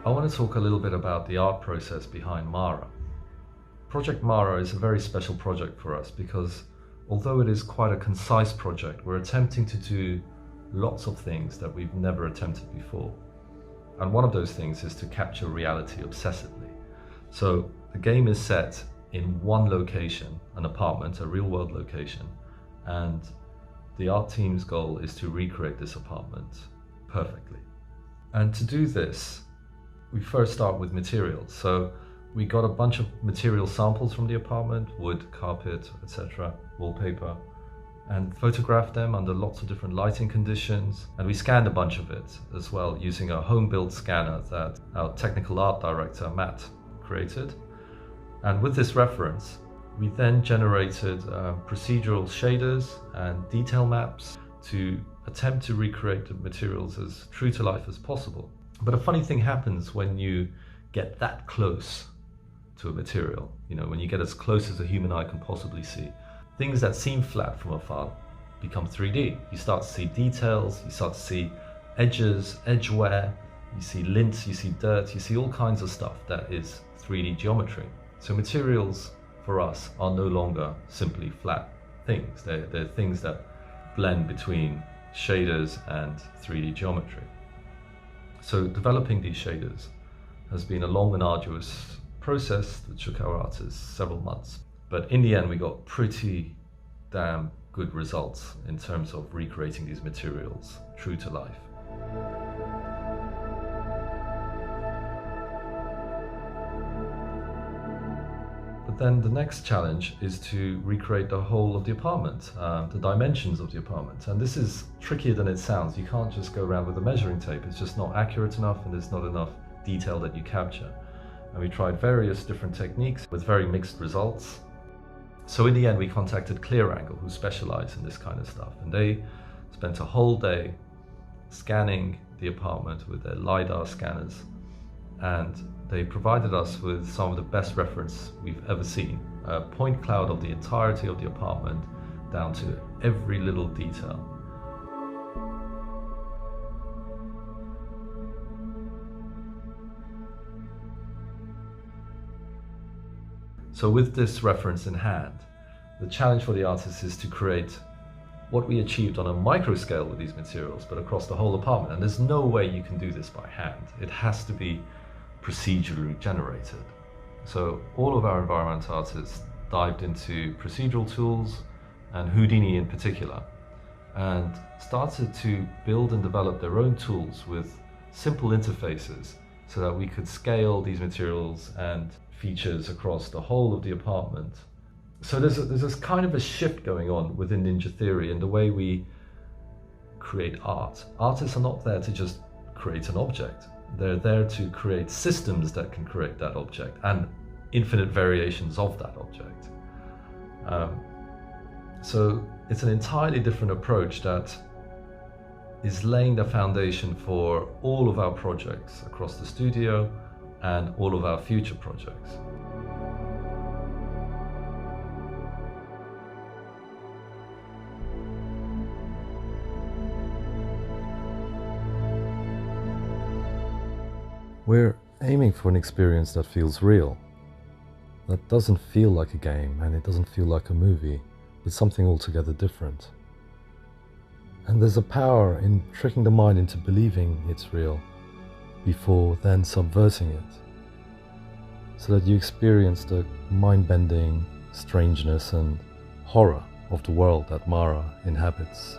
I want to talk a little bit about the art process behind Mara. Project Mara is a very special project for us because although it is quite a concise project, we're attempting to do lots of things that we've never attempted before. And one of those things is to capture reality obsessively. So the game is set in one location, an apartment, a real world location, and the art team's goal is to recreate this apartment perfectly. And to do this, we first start with materials. So we got a bunch of material samples from the apartment, wood, carpet, etc., wallpaper, and photographed them under lots of different lighting conditions. And we scanned a bunch of it as well using a home-built scanner that our technical art director, Matt, created. And with this reference, we then generated procedural shaders and detail maps to attempt to recreate the materials as true to life as possible. But a funny thing happens when you get that close to a material. You know, when you get as close as a human eye can possibly see. Things that seem flat from afar become 3D. You start to see details, you start to see edges, edge wear, you see lints, you see dirt, you see all kinds of stuff that is 3D geometry. So materials for us are no longer simply flat things. They're things that blend between shaders and 3D geometry. So developing these shaders has been a long and arduous process that took our artists several months. But in the end, we got pretty damn good results in terms of recreating these materials true to life. But then the next challenge is to recreate the whole of the apartment, the dimensions of the apartment. And this is trickier than it sounds. You can't just go around with a measuring tape. It's just not accurate enough, and there's not enough detail that you capture. And we tried various different techniques with very mixed results. So in the end, we contacted ClearAngle, who specialize in this kind of stuff. And they spent a whole day scanning the apartment with their LiDAR scanners. And they provided us with some of the best reference we've ever seen. A point cloud of the entirety of the apartment down to every little detail. So with this reference in hand, the challenge for the artist is to create what we achieved on a micro scale with these materials, but across the whole apartment. And there's no way you can do this by hand. It has to be procedurally generated. So all of our environment artists dived into procedural tools and Houdini in particular, and started to build and develop their own tools with simple interfaces so that we could scale these materials and features across the whole of the apartment. So there's this kind of a shift going on within Ninja Theory in the way we create art. Artists are not there to just create an object. They're there to create systems that can create that object and infinite variations of that object. So it's an entirely different approach that is laying the foundation for all of our projects across the studio and all of our future projects. We're aiming for an experience that feels real, that doesn't feel like a game and it doesn't feel like a movie, but something altogether different. And there's a power in tricking the mind into believing it's real before then subverting it, so that you experience the mind-bending strangeness and horror of the world that Mara inhabits.